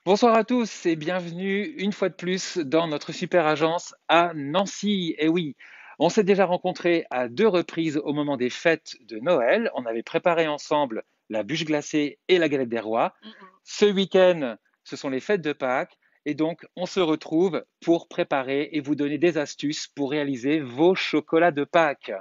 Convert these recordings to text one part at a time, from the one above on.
Bonsoir à tous et bienvenue une fois de plus dans notre super agence à Nancy. Et oui, on s'est déjà rencontrés à deux reprises au moment des fêtes de Noël. On avait préparé ensemble la bûche glacée et la galette des rois. Ce week-end, ce sont les fêtes de Pâques et donc on se retrouve pour préparer et vous donner des astuces pour réaliser vos chocolats de Pâques.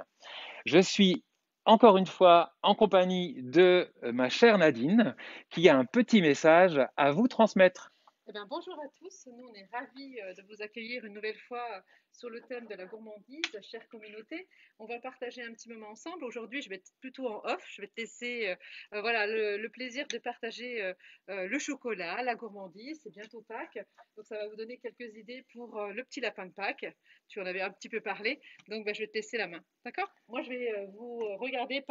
Je suis encore une fois en compagnie de ma chère Nadine qui a un petit message à vous transmettre. Eh bien, bonjour à tous. Nous, on est ravis de vous accueillir une nouvelle fois sur le thème de la gourmandise, chère communauté. On va partager un petit moment ensemble. Aujourd'hui, je vais être plutôt en off. Je vais te laisser voilà, le plaisir de partager le chocolat, la gourmandise. C'est bientôt Pâques. Donc, ça va vous donner quelques idées pour le petit lapin de Pâques. Tu en avais un petit peu parlé. Donc, je vais te laisser la main. D'accord? Moi, je vais vous regarder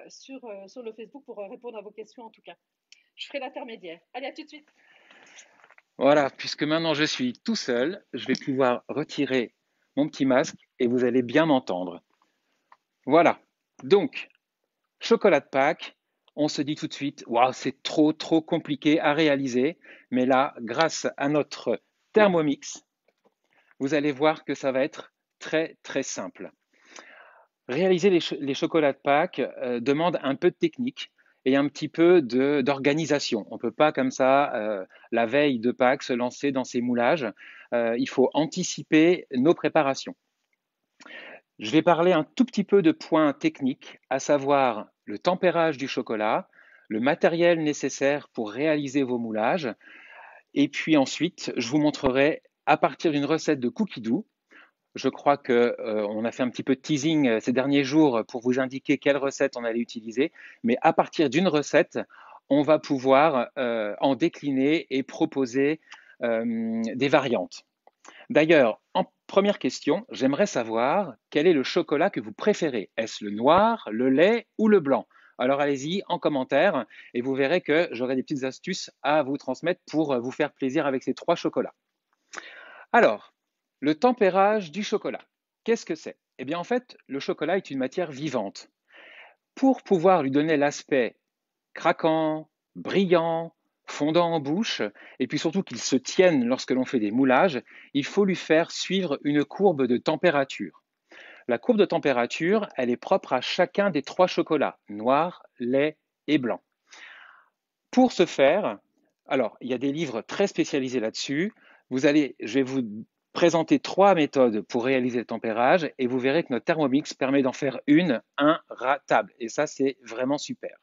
sur le Facebook pour répondre à vos questions en tout cas. Je ferai l'intermédiaire. Allez, à tout de suite. Voilà, puisque maintenant je suis tout seul, je vais pouvoir retirer mon petit masque et vous allez bien m'entendre. Voilà, donc, chocolat de Pâques, on se dit tout de suite, waouh, c'est trop compliqué à réaliser, mais là, grâce à notre Thermomix, vous allez voir que ça va être très simple. Réaliser les chocolats de Pâques demande un peu de technique et un petit peu d'organisation. On ne peut pas comme ça, la veille de Pâques, se lancer dans ces moulages. Il faut anticiper nos préparations. Je vais parler un tout petit peu de points techniques, à savoir le tempérage du chocolat, le matériel nécessaire pour réaliser vos moulages, et puis ensuite, je vous montrerai à partir d'une recette de cookies doux. Je crois que on a fait un petit peu de teasing ces derniers jours pour vous indiquer quelle recette on allait utiliser, mais à partir d'une recette, on va pouvoir en décliner et proposer des variantes. D'ailleurs, en première question, j'aimerais savoir quel est le chocolat que vous préférez. Est-ce le noir, le lait ou le blanc? Alors allez-y en commentaire et vous verrez que j'aurai des petites astuces à vous transmettre pour vous faire plaisir avec ces trois chocolats. Alors, le tempérage du chocolat. Qu'est-ce que c'est? Eh bien, en fait, le chocolat est une matière vivante. Pour pouvoir lui donner l'aspect craquant, brillant, fondant en bouche, et puis surtout qu'il se tienne lorsque l'on fait des moulages, il faut lui faire suivre une courbe de température. La courbe de température, elle est propre à chacun des trois chocolats, noir, lait et blanc. Pour ce faire, alors, il y a des livres très spécialisés là-dessus. Je vais vous présenter trois méthodes pour réaliser le tempérage et vous verrez que notre Thermomix permet d'en faire une inratable. Et ça, c'est vraiment super.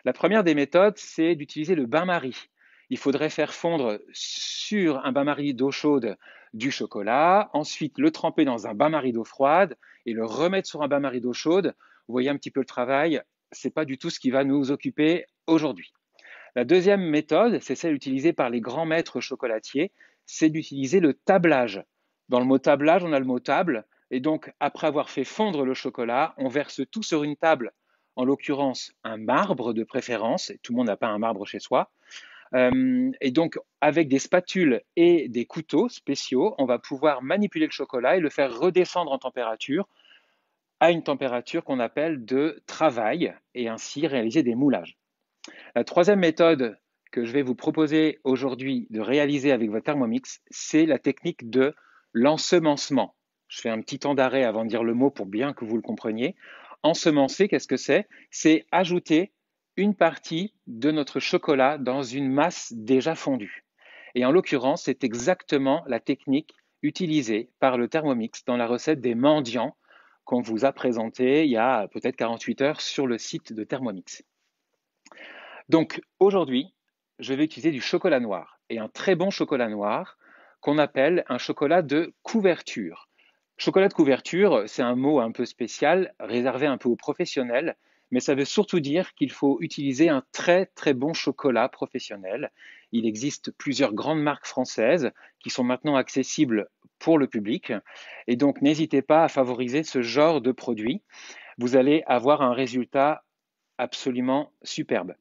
La première des méthodes, c'est d'utiliser le bain-marie. Il faudrait faire fondre sur un bain-marie d'eau chaude du chocolat, ensuite le tremper dans un bain-marie d'eau froide et le remettre sur un bain-marie d'eau chaude. Vous voyez un petit peu le travail, c'est pas du tout ce qui va nous occuper aujourd'hui. La deuxième méthode, c'est celle utilisée par les grands maîtres chocolatiers, c'est d'utiliser le tablage. Dans le mot tablage, on a le mot table, et donc après avoir fait fondre le chocolat, on verse tout sur une table, en l'occurrence un marbre de préférence, et tout le monde n'a pas un marbre chez soi. Et donc avec des spatules et des couteaux spéciaux, on va pouvoir manipuler le chocolat et le faire redescendre en température à une température qu'on appelle de travail, et ainsi réaliser des moulages. La troisième méthode que je vais vous proposer aujourd'hui de réaliser avec votre Thermomix, c'est la technique de l'ensemencement. Je fais un petit temps d'arrêt avant de dire le mot pour bien que vous le compreniez. Ensemencer, qu'est-ce que c'est? C'est ajouter une partie de notre chocolat dans une masse déjà fondue. Et en l'occurrence, c'est exactement la technique utilisée par le Thermomix dans la recette des mendiants qu'on vous a présentée il y a peut-être 48 heures sur le site de Thermomix. Donc aujourd'hui, je vais utiliser du chocolat noir et un très bon chocolat noir qu'on appelle un chocolat de couverture. Chocolat de couverture, c'est un mot un peu spécial, réservé un peu aux professionnels, mais ça veut surtout dire qu'il faut utiliser un très bon chocolat professionnel. Il existe plusieurs grandes marques françaises qui sont maintenant accessibles pour le public, et donc n'hésitez pas à favoriser ce genre de produit. Vous allez avoir un résultat absolument superbe,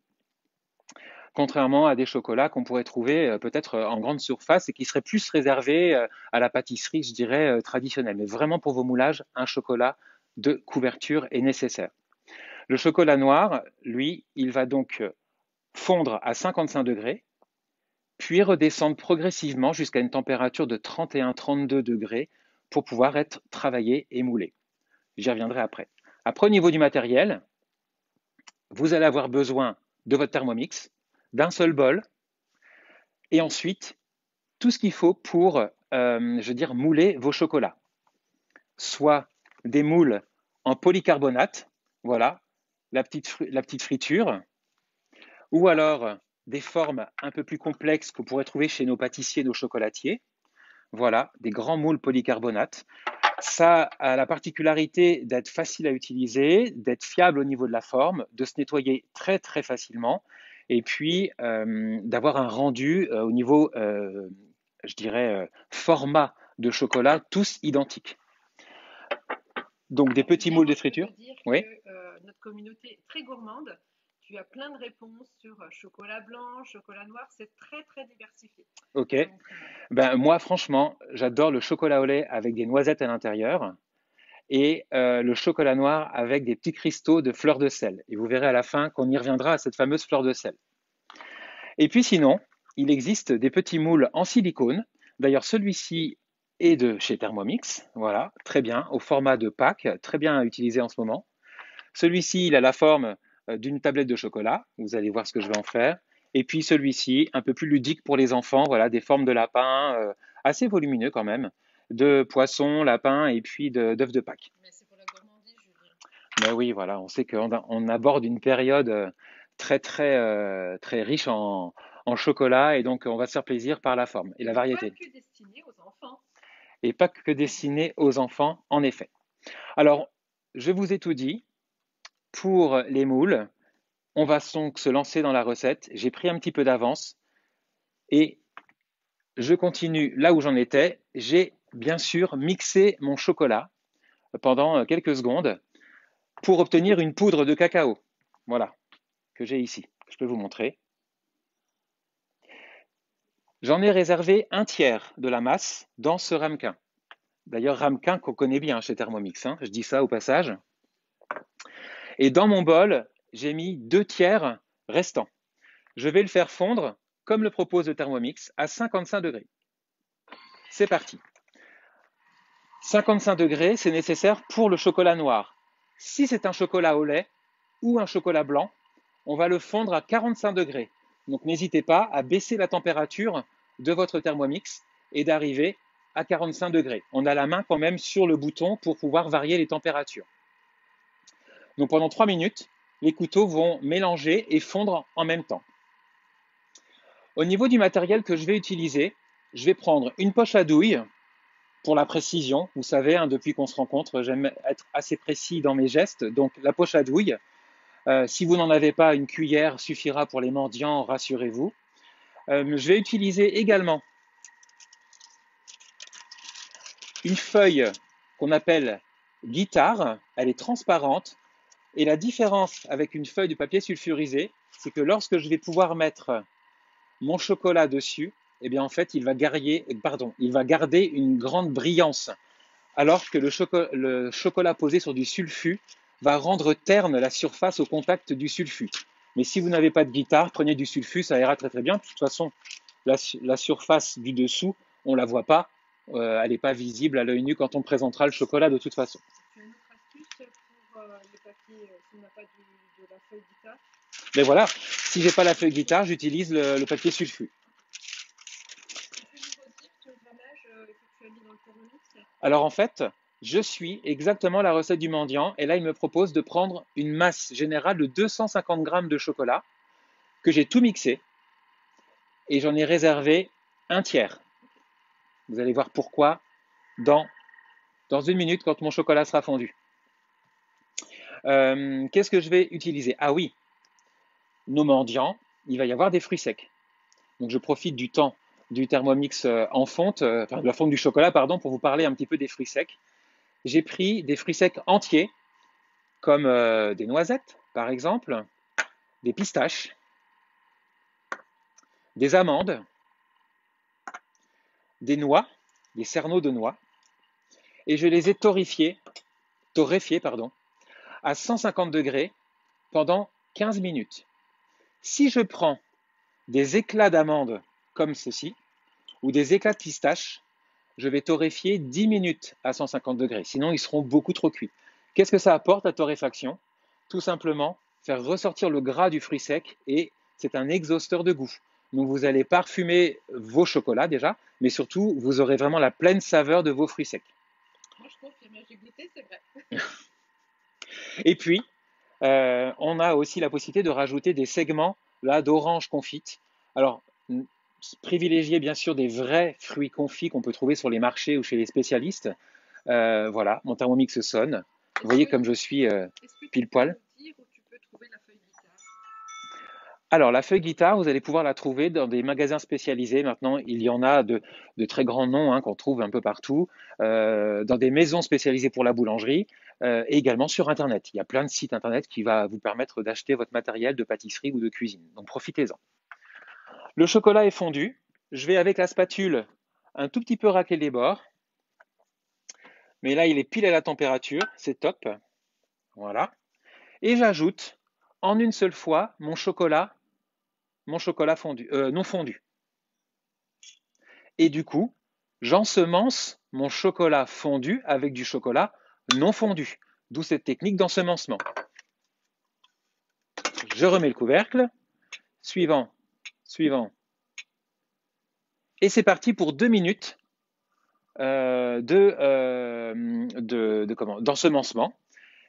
contrairement à des chocolats qu'on pourrait trouver peut-être en grande surface et qui seraient plus réservés à la pâtisserie, je dirais, traditionnelle. Mais vraiment pour vos moulages, un chocolat de couverture est nécessaire. Le chocolat noir, lui, il va donc fondre à 55 degrés puis redescendre progressivement jusqu'à une température de 31-32 degrés pour pouvoir être travaillé et moulé. J'y reviendrai après. Après, au niveau du matériel, vous allez avoir besoin de votre Thermomix, d'un seul bol, et ensuite tout ce qu'il faut pour, mouler vos chocolats. Soit des moules en polycarbonate, voilà, la petite friture, ou alors des formes un peu plus complexes que vous pourrez trouver chez nos pâtissiers, nos chocolatiers. Voilà, des grands moules polycarbonate. Ça a la particularité d'être facile à utiliser, d'être fiable au niveau de la forme, de se nettoyer très très facilement et puis d'avoir un rendu au niveau, format de chocolat, tous identiques. Donc des petits moules de friture. Oui. Notre communauté est très gourmande. Tu as plein de réponses sur chocolat blanc, chocolat noir, c'est très très diversifié. Ok. Ben, moi, franchement, j'adore le chocolat au lait avec des noisettes à l'intérieur et le chocolat noir avec des petits cristaux de fleurs de sel. Et vous verrez à la fin qu'on y reviendra à cette fameuse fleur de sel. Et puis sinon, il existe des petits moules en silicone. D'ailleurs, celui-ci est de chez Thermomix. Voilà, très bien, au format de pack, très bien utilisé en ce moment. Celui-ci, il a la forme d'une tablette de chocolat. Vous allez voir ce que je vais en faire. Et puis celui-ci, un peu plus ludique pour les enfants, voilà, des formes de lapin, assez volumineux quand même, de poisson, lapin et puis d'œufs de Pâques. Mais c'est pour la gourmandise, Julien. Mais oui, voilà, on sait qu'on aborde une période très très riche en chocolat et donc on va se faire plaisir par la forme et la variété. Pas que destiné aux enfants. Et pas que destiné aux enfants, en effet. Alors, je vous ai tout dit. Pour les moules, on va donc se lancer dans la recette. J'ai pris un petit peu d'avance et je continue là où j'en étais. J'ai bien sûr mixé mon chocolat pendant quelques secondes pour obtenir une poudre de cacao. Voilà, que j'ai ici. Je peux vous montrer. J'en ai réservé un tiers de la masse dans ce ramequin. D'ailleurs, ramequin qu'on connaît bien chez Thermomix, hein, je dis ça au passage. Et dans mon bol, j'ai mis 2 tiers restants. Je vais le faire fondre, comme le propose le Thermomix, à 55 degrés. C'est parti. 55 degrés, c'est nécessaire pour le chocolat noir. Si c'est un chocolat au lait ou un chocolat blanc, on va le fondre à 45 degrés. Donc n'hésitez pas à baisser la température de votre Thermomix et d'arriver à 45 degrés. On a la main quand même sur le bouton pour pouvoir varier les températures. Donc pendant 3 minutes, les couteaux vont mélanger et fondre en même temps. Au niveau du matériel que je vais utiliser, je vais prendre une poche à douille pour la précision. Vous savez, hein, depuis qu'on se rencontre, j'aime être assez précis dans mes gestes. Donc la poche à douille, si vous n'en avez pas, une cuillère suffira pour les mendiants, rassurez-vous. Je vais utiliser également une feuille qu'on appelle guitare. Elle est transparente. Et la différence avec une feuille de papier sulfurisé, c'est que lorsque je vais pouvoir mettre mon chocolat dessus, eh bien en fait, il va garder une grande brillance, alors que le chocolat posé sur du sulfut va rendre terne la surface au contact du sulfut. Mais si vous n'avez pas de guitare, prenez du sulfut, ça ira très très bien. De toute façon, la surface du dessous, on ne la voit pas, elle n'est pas visible à l'œil nu quand on présentera le chocolat de toute façon. Tu as une autre astuce pour le papier si on n'a pas de la feuille guitare? Mais voilà, si j'ai pas la feuille guitare, j'utilise le papier sulfut. Peux-tu nous redire ton grammage que tu as mis dans le Thermomix? Alors en fait, je suis exactement la recette du mendiant et là il me propose de prendre une masse générale de 250 grammes de chocolat que j'ai tout mixé et j'en ai réservé un tiers. Vous allez voir pourquoi dans une minute quand mon chocolat sera fondu. Qu'est-ce que je vais utiliser? Ah oui, nos mendiants, il va y avoir des fruits secs. Donc je profite du temps du Thermomix en fonte, de la fonte du chocolat, pardon, pour vous parler un petit peu des fruits secs. J'ai pris des fruits secs entiers, comme des noisettes, par exemple, des pistaches, des amandes, des noix, des cerneaux de noix, et je les ai torréfiés à 150 degrés pendant 15 minutes. Si je prends des éclats d'amandes comme ceci, ou des éclats de pistache, je vais torréfier 10 minutes à 150 degrés. Sinon, ils seront beaucoup trop cuits. Qu'est-ce que ça apporte, la torréfaction? Tout simplement, faire ressortir le gras du fruit sec et c'est un exhausteur de goût. Donc, vous allez parfumer vos chocolats déjà, mais surtout, vous aurez vraiment la pleine saveur de vos fruits secs. Moi, je confirme, j'ai goûté, c'est vrai. Et puis, on a aussi la possibilité de rajouter des segments là d'orange confite. Alors, privilégiez bien sûr des vrais fruits confits qu'on peut trouver sur les marchés ou chez les spécialistes. Voilà, mon Thermomix sonne. Vous voyez comme je suis pile poil. Est-ce que tu peux nous dire où tu peux trouver la feuille guitare? Alors, la feuille guitare, vous allez pouvoir la trouver dans des magasins spécialisés. Maintenant, il y en a de très grands noms hein, qu'on trouve un peu partout, dans des maisons spécialisées pour la boulangerie et également sur Internet. Il y a plein de sites Internet qui va vous permettre d'acheter votre matériel de pâtisserie ou de cuisine. Donc, profitez-en. Le chocolat est fondu. Je vais avec la spatule un tout petit peu racler les bords. Mais là, il est pile à la température. C'est top. Voilà. Et j'ajoute en une seule fois mon chocolat fondu, non fondu. Et du coup, j'ensemence mon chocolat fondu avec du chocolat non fondu. D'où cette technique d'ensemencement. Je remets le couvercle. Suivant, suivant. Et c'est parti pour 2 minutes d'ensemencement.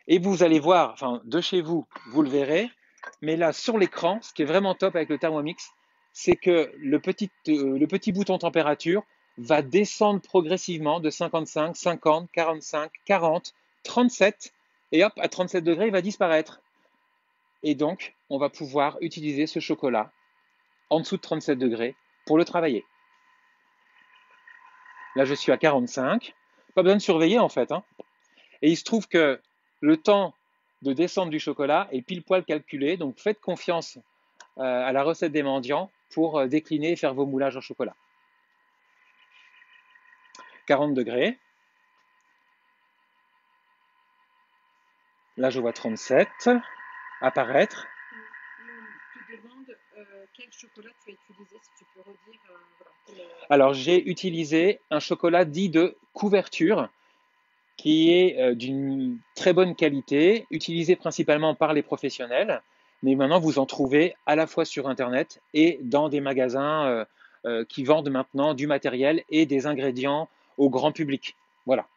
Et vous allez voir, enfin de chez vous, vous le verrez, mais là sur l'écran, ce qui est vraiment top avec le Thermomix, c'est que le petit bouton température va descendre progressivement de 55, 50, 45, 40, 37, et hop, à 37 degrés, il va disparaître. Et donc, on va pouvoir utiliser ce chocolat en dessous de 37 degrés pour le travailler. Là, je suis à 45, pas besoin de surveiller en fait, hein. Et il se trouve que le temps de descente du chocolat est pile poil calculé, donc faites confiance à la recette des mendiants pour décliner et faire vos moulages au chocolat. 40 degrés. Là, je vois 37 apparaître. On te demande quel chocolat tu as utilisé, si tu peux redire. Voilà, Alors, j'ai utilisé un chocolat dit de couverture qui est d'une très bonne qualité, utilisé principalement par les professionnels, mais maintenant vous en trouvez à la fois sur Internet et dans des magasins qui vendent maintenant du matériel et des ingrédients au grand public. Voilà.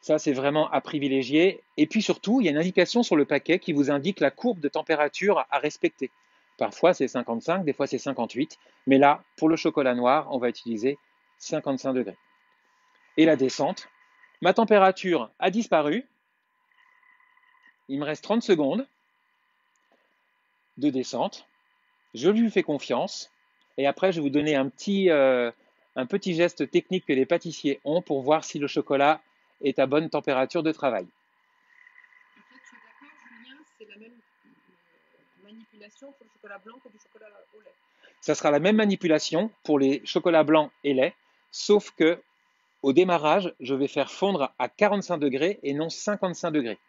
Ça, c'est vraiment à privilégier. Et puis surtout, il y a une indication sur le paquet qui vous indique la courbe de température à respecter. Parfois, c'est 55, des fois, c'est 58. Mais là, pour le chocolat noir, on va utiliser 55 degrés. Et la descente, ma température a disparu. Il me reste 30 secondes de descente. Je lui fais confiance. Et après, je vais vous donner un petit geste technique que les pâtissiers ont pour voir si le chocolat est à bonne température de travail. En fait, tu es d'accord, Julien, c'est la même manipulation pour le chocolat blanc que du chocolat au lait. Ça sera la même manipulation pour les chocolats blancs et lait, sauf que au démarrage, je vais faire fondre à 45 degrés et non 55 degrés.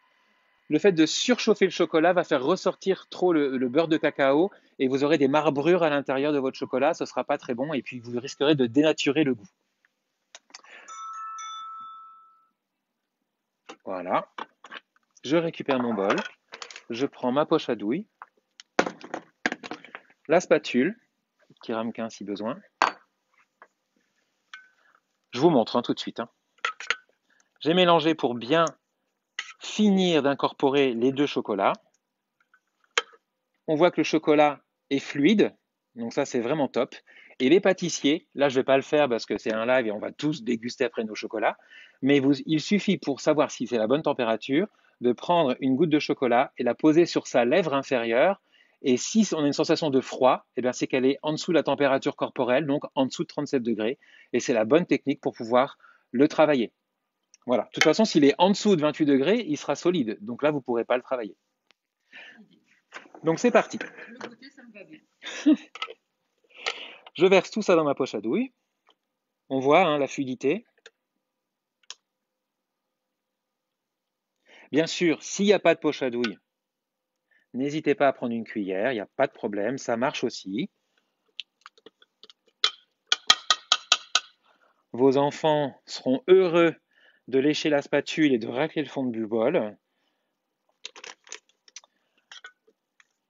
Le fait de surchauffer le chocolat va faire ressortir trop le beurre de cacao et vous aurez des marbrures à l'intérieur de votre chocolat. Ce ne sera pas très bon et puis vous risquerez de dénaturer le goût. Voilà. Je récupère mon bol. Je prends ma poche à douille, la spatule, petit ramequin si besoin. Je vous montre tout de suite. J'ai mélangé pour bien finir d'incorporer les deux chocolats. On voit que le chocolat est fluide, donc ça c'est vraiment top. Et les pâtissiers, là je ne vais pas le faire parce que c'est un live et on va tous déguster après nos chocolats, mais il suffit pour savoir si c'est la bonne température de prendre une goutte de chocolat et la poser sur sa lèvre inférieure. Et si on a une sensation de froid, c'est qu'elle est en dessous de la température corporelle, donc en dessous de 37 degrés. Et c'est la bonne technique pour pouvoir le travailler. Voilà. De toute façon, s'il est en dessous de 28 degrés, il sera solide. Donc là, vous ne pourrez pas le travailler. Donc c'est parti. Le goûter, ça me va bien. Je verse tout ça dans ma poche à douille. On voit la fluidité. Bien sûr, s'il n'y a pas de poche à douille, n'hésitez pas à prendre une cuillère, il n'y a pas de problème, ça marche aussi. Vos enfants seront heureux de lécher la spatule et de racler le fond du bol.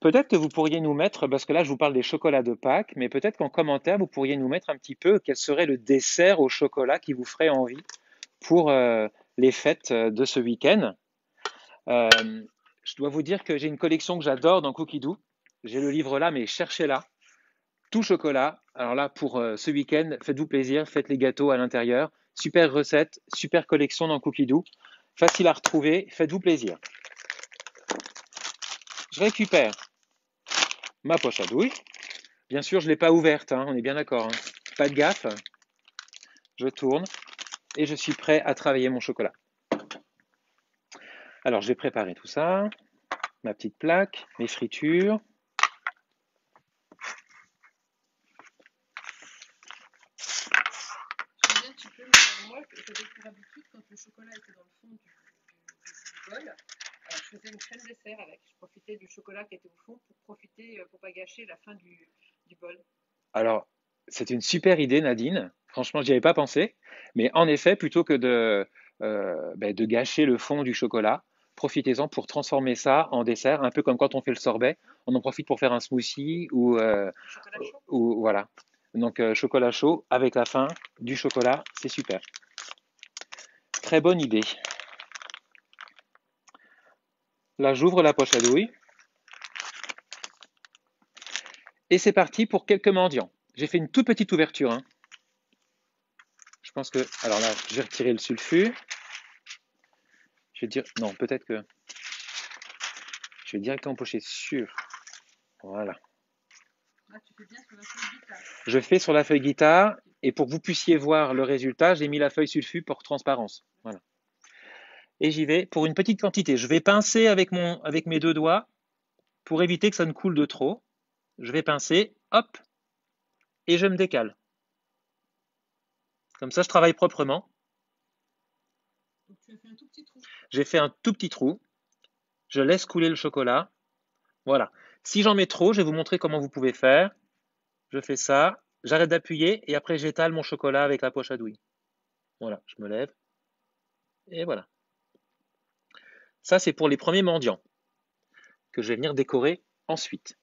Peut-être que vous pourriez nous mettre, parce que là je vous parle des chocolats de Pâques, mais peut-être qu'en commentaire vous pourriez nous mettre un petit peu quel serait le dessert au chocolat qui vous ferait envie pour les fêtes de ce week-end. Je dois vous dire que j'ai une collection que j'adore dans Cookie Doo. J'ai le livre là, mais cherchez-là. Tout chocolat. Alors là, pour ce week-end, faites-vous plaisir, faites les gâteaux à l'intérieur. Super recette, super collection dans Cookie Doo. Facile à retrouver, faites-vous plaisir. Je récupère ma poche à douille. Bien sûr, je ne l'ai pas ouverte, hein, on est bien d'accord. Hein. Pas de gaffe. Je tourne et je suis prêt à travailler mon chocolat. Alors, je vais préparer tout ça. Ma petite plaque, mes fritures. Julien, tu peux moi, j'avais pour habitude, quand le chocolat était dans le fond du bol, je faisais une crème dessert avec. Je profitais du chocolat qui était au fond pour profiter, pour pas gâcher la fin du bol. Alors, c'est une super idée, Nadine. Franchement, j'y avais pas pensé. Mais en effet, plutôt que de gâcher le fond du chocolat, profitez-en pour transformer ça en dessert, un peu comme quand on fait le sorbet. On en profite pour faire un smoothie Chocolat chaud. ou voilà. Donc, chocolat chaud avec la fin du chocolat, c'est super. Très bonne idée. Là, j'ouvre la poche à douille. Et c'est parti pour quelques mendiants. J'ai fait une toute petite ouverture. Hein. Je pense que... Alors là, je vais retirer le sulfure. Je vais dire... Non, peut-être que... Je vais directement empocher sur... Voilà. Ah, tu fais bien sur la feuille guitare. Je fais sur la feuille guitare. Et pour que vous puissiez voir le résultat, j'ai mis la feuille sulfure pour transparence. Voilà. Et j'y vais pour une petite quantité. Je vais pincer avec mes deux doigts pour éviter que ça ne coule de trop. Je vais pincer, hop, et je me décale. Comme ça, je travaille proprement. Donc tu as fait un tout petit trou. J'ai fait un tout petit trou. Je laisse couler le chocolat. Voilà. Si j'en mets trop, je vais vous montrer comment vous pouvez faire. Je fais ça, j'arrête d'appuyer et après j'étale mon chocolat avec la poche à douille. Voilà, je me lève. Et voilà. Ça, c'est pour les premiers mendiants que je vais venir décorer ensuite.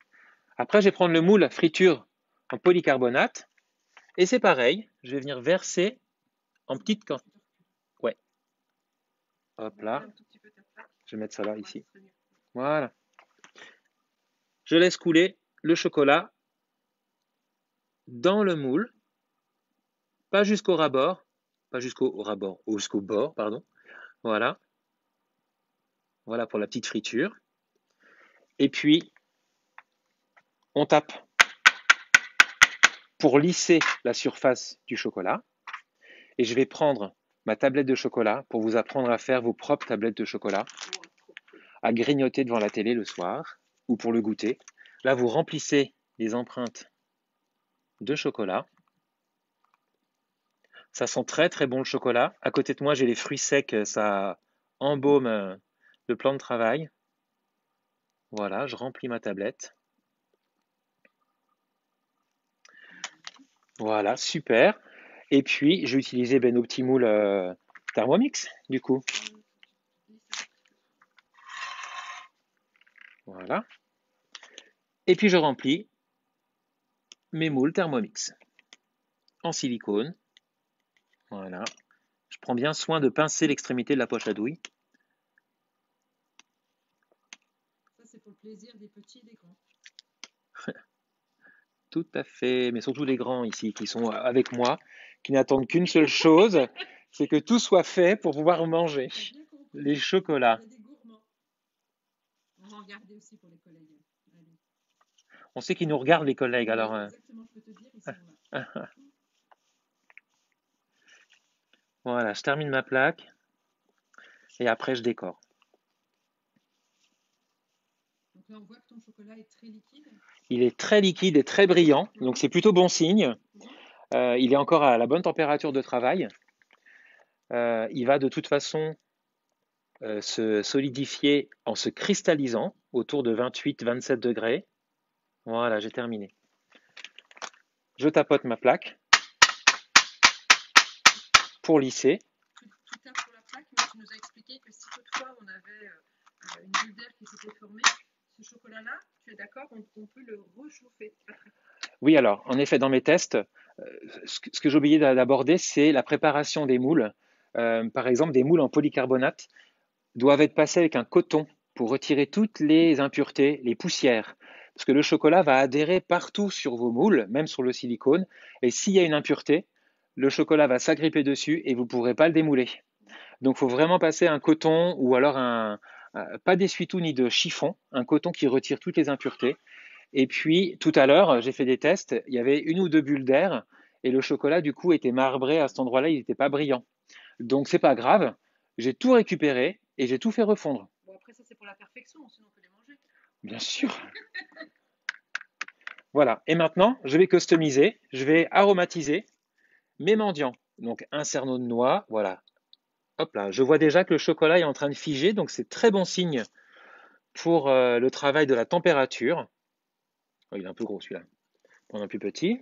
Après, je vais prendre le moule à friture en polycarbonate. Et c'est pareil, je vais venir verser en petites quantités. Ouais. Hop là. Je vais mettre ça là, ici. Voilà. Je laisse couler le chocolat dans le moule. Pas jusqu'au ras-bord. Pas jusqu'au ras-bord, jusqu'au bord, pardon. Voilà. Voilà pour la petite friture. Et puis, on tape pour lisser la surface du chocolat. Et je vais prendre ma tablette de chocolat pour vous apprendre à faire vos propres tablettes de chocolat, à grignoter devant la télé le soir ou pour le goûter. Là, vous remplissez les empreintes de chocolat. Ça sent très très bon le chocolat. À côté de moi, j'ai les fruits secs, ça embaume le plan de travail. Voilà, je remplis ma tablette. Voilà, super. Et puis, je vais utiliser nos petits moules Thermomix, du coup. Voilà. Et puis, je remplis mes moules Thermomix en silicone. Voilà. Je prends bien soin de pincer l'extrémité de la poche à douille. Ça, c'est pour le plaisir des petits et des grands. Tout à fait, mais surtout les grands ici qui sont avec moi, qui n'attendent qu'une seule chose, c'est que tout soit fait pour pouvoir manger les chocolats. Il y a des gourmands. On va regarder aussi pour les collègues. Allez. On sait qu'ils nous regardent les collègues, alors. Exactement, je peux te dire, ils sont là. Voilà, je termine ma plaque et après je décore. Donc là, on voit que ton chocolat est très liquide. Il est très liquide et très brillant, donc c'est plutôt bon signe. Il est encore à la bonne température de travail. Il va de toute façon se solidifier en se cristallisant autour de 28-27 degrés. Voilà, j'ai terminé. Je tapote ma plaque. pour lisser. Tout tard pour la plaque, mais tu nous as expliqué que si toutefois on avait une bulle d'air qui s'était formée, ce chocolat-là, tu es d'accord, on peut le rechauffer après. Oui, alors, en effet, dans mes tests, ce que j'ai oublié d'aborder, c'est la préparation des moules. Par exemple, des moules en polycarbonate doivent être passés avec un coton pour retirer toutes les impuretés, les poussières. Parce que le chocolat va adhérer partout sur vos moules, même sur le silicone. Et s'il y a une impureté, le chocolat va s'agripper dessus et vous ne pourrez pas le démouler. Donc, il faut vraiment passer un coton ou alors pas d'essuie-tout ni de chiffon, un coton qui retire toutes les impuretés. Et puis, tout à l'heure, j'ai fait des tests, il y avait une ou deux bulles d'air et le chocolat, du coup, était marbré à cet endroit-là, il n'était pas brillant. Donc, c'est pas grave, j'ai tout récupéré et j'ai tout fait refondre. Bon, après, ça, c'est pour la perfection, sinon on peut les manger. Bien sûr. Voilà. Et maintenant, je vais customiser, je vais aromatiser mes mendiants. Donc, un cerneau de noix, voilà. Hop là, je vois déjà que le chocolat est en train de figer, donc c'est très bon signe pour le travail de la température. Oh, il est un peu gros celui-là. Prendre un plus petit.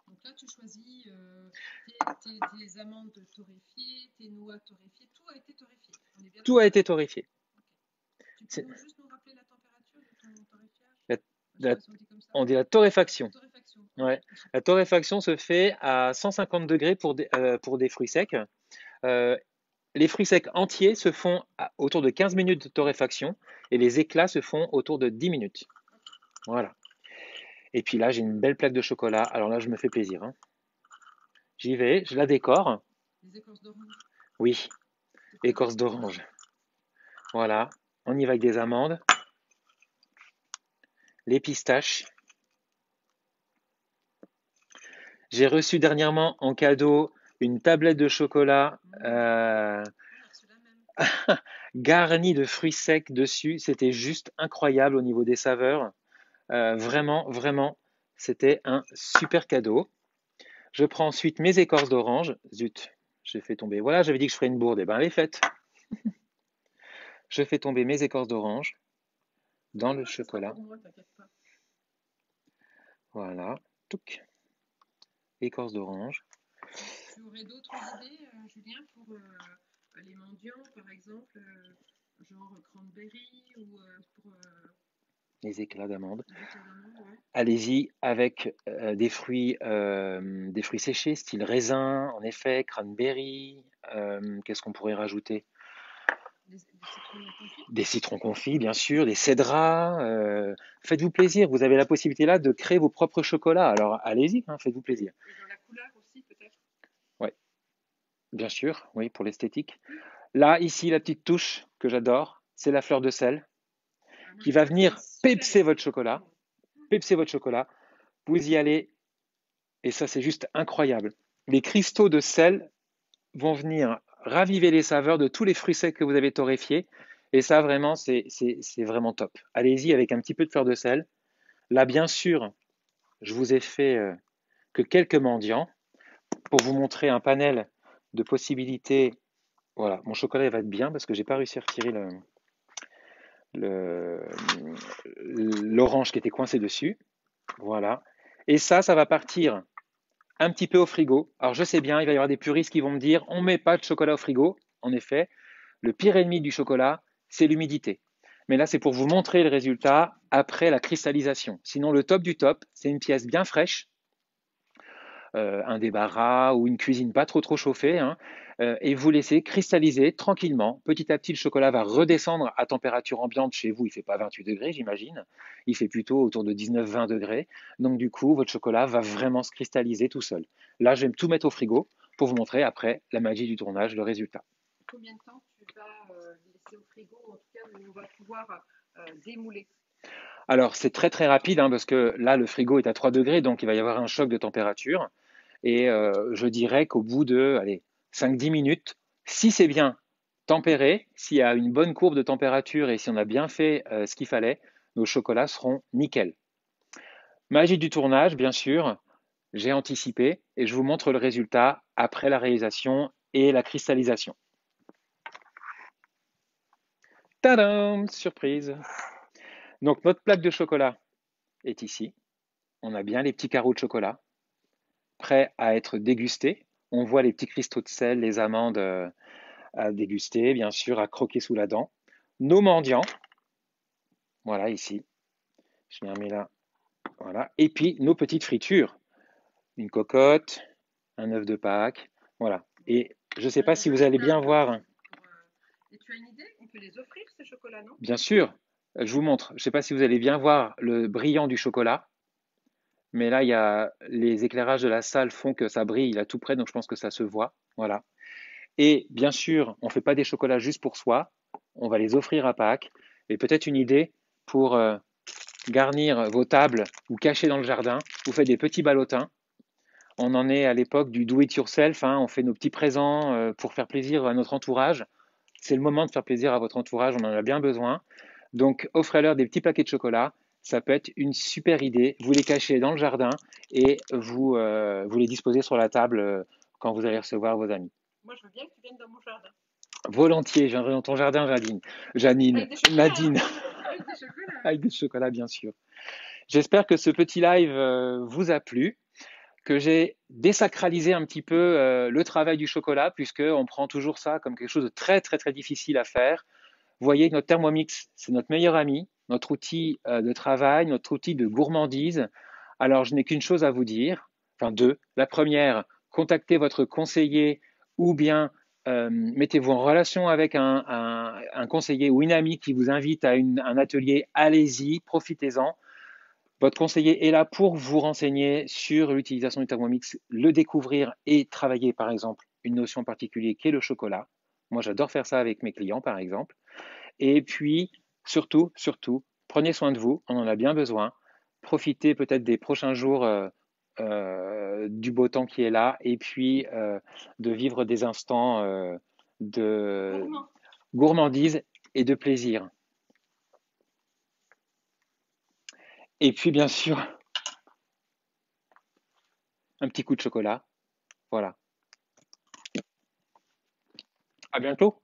Donc là, tu choisis tes amandes torréfiées, tes noix torréfiées, tout a été torréfié. On est bien Tout a d'accord. été torréfié. Tu peux juste nous rappeler la température de ton torréfiage? La- Je sais la- pas si on dit comme ça. on dit la torréfaction. Torréfaction. Ouais. La torréfaction se fait à 150 degrés pour des fruits secs. Les fruits secs entiers se font autour de 15 minutes de torréfaction et les éclats se font autour de 10 minutes. Voilà. Et puis là, j'ai une belle plaque de chocolat. Alors là, je me fais plaisir, hein. J'y vais, je la décore. Les écorces d'orange. Oui, écorce d'orange. Voilà. On y va avec des amandes, les pistaches. J'ai reçu dernièrement en cadeau une tablette de chocolat garnie de fruits secs dessus. C'était juste incroyable au niveau des saveurs. Vraiment, vraiment, c'était un super cadeau. Je prends ensuite mes écorces d'orange. Zut, j'ai fait tomber. Voilà, j'avais dit que je ferais une bourde. Et ben, elle est faite. Je fais tomber mes écorces d'orange dans le chocolat. Voilà. Touc. Écorce d'orange. Tu aurais d'autres idées, Julien, pour les mendiants, par exemple, genre cranberry ou pour Les éclats d'amande. ouais. Allez-y avec des fruits séchés, style raisin, en effet, cranberry. Qu'est-ce qu'on pourrait rajouter? Des citrons confits, bien sûr, des cédras. Faites-vous plaisir. Vous avez la possibilité là de créer vos propres chocolats. Alors allez-y, hein, faites-vous plaisir. Et dans la couleur aussi, peut-être? Oui, bien sûr, oui, pour l'esthétique. Là, ici, la petite touche que j'adore, c'est la fleur de sel qui va venir pepser votre chocolat. Pepser votre chocolat. Vous y allez et ça, c'est juste incroyable. Les cristaux de sel vont venir raviver les saveurs de tous les fruits secs que vous avez torréfiés. Et ça, vraiment, c'est vraiment top. Allez-y avec un petit peu de fleur de sel. Là, bien sûr, je vous ai fait que quelques mendiants pour vous montrer un panel de possibilités. Voilà, mon chocolat va être bien parce que j'ai pas réussi à retirer l'orange qui était coincé dessus. Voilà. Et ça va partir un petit peu au frigo. Alors je sais bien, il va y avoir des puristes qui vont me dire on ne met pas de chocolat au frigo. En effet, le pire ennemi du chocolat, c'est l'humidité. Mais là, c'est pour vous montrer le résultat après la cristallisation. Sinon, le top du top, c'est une pièce bien fraîche, un débarras ou une cuisine pas trop chauffée, hein, et vous laissez cristalliser tranquillement. Petit à petit, le chocolat va redescendre à température ambiante. Chez vous, il ne fait pas 28 degrés, j'imagine. Il fait plutôt autour de 19-20 degrés. Donc du coup, votre chocolat va vraiment se cristalliser tout seul. Là, je vais tout mettre au frigo pour vous montrer après la magie du tournage, le résultat. Combien de temps tu vas laisser au frigo, en tout cas où on va pouvoir démouler? Alors, c'est très rapide hein, parce que là, le frigo est à 3 degrés, donc il va y avoir un choc de température. Et je dirais qu'au bout de 5-10 minutes, si c'est bien tempéré, s'il y a une bonne courbe de température et si on a bien fait ce qu'il fallait, nos chocolats seront nickel. Magie du tournage, bien sûr, j'ai anticipé et je vous montre le résultat après la réalisation et la cristallisation. Tadam! Surprise! Donc notre plaque de chocolat est ici. On a bien les petits carreaux de chocolat prêts à être dégustés. on voit les petits cristaux de sel, les amandes à déguster, bien sûr, à croquer sous la dent. Nos mendiants, voilà ici, je les remets là, voilà. Et puis nos petites fritures, une cocotte, un œuf de Pâques, voilà. Et je ne sais pas Une si vous jolie allez bien table voir, aussi et tu as une idée? On peut les offrir, ces chocolats, non? bien sûr, je vous montre, je ne sais pas si vous allez bien voir le brillant du chocolat, mais là, il y a les éclairages de la salle font que ça brille là tout près, donc je pense que ça se voit, voilà. Et bien sûr, on ne fait pas des chocolats juste pour soi, on va les offrir à Pâques. Et peut-être une idée pour garnir vos tables ou cacher dans le jardin, vous faites des petits ballotins. On en est à l'époque du do it yourself, hein, on fait nos petits présents pour faire plaisir à notre entourage. C'est le moment de faire plaisir à votre entourage, on en a bien besoin. Donc offrez-leur des petits paquets de chocolat, ça peut être une super idée. Vous les cachez dans le jardin et vous les disposez sur la table quand vous allez recevoir vos amis. Moi, je veux bien que tu viennes dans mon jardin. Volontiers, je viendrai dans ton jardin, Jadine. Janine, Avec des chocolats, hein. Nadine, Avec des chocolats. avec des chocolats, bien sûr. J'espère que ce petit live vous a plu, que j'ai désacralisé un petit peu le travail du chocolat, puisqu'on prend toujours ça comme quelque chose de très, très, très difficile à faire. Vous voyez que notre Thermomix, c'est notre meilleur ami, notre outil de travail, notre outil de gourmandise. Alors, je n'ai qu'une chose à vous dire, enfin deux. La première, contactez votre conseiller ou bien mettez-vous en relation avec un conseiller ou une amie qui vous invite à un atelier. Allez-y, profitez-en. Votre conseiller est là pour vous renseigner sur l'utilisation du Thermomix, le découvrir et travailler, par exemple, une notion particulière qui est le chocolat. Moi, j'adore faire ça avec mes clients, par exemple. Et puis, surtout, surtout, prenez soin de vous, on en a bien besoin. Profitez peut-être des prochains jours du beau temps qui est là et puis de vivre des instants de Gourmand. gourmandise et de plaisir. Et puis, bien sûr, un petit coup de chocolat. Voilà. À bientôt.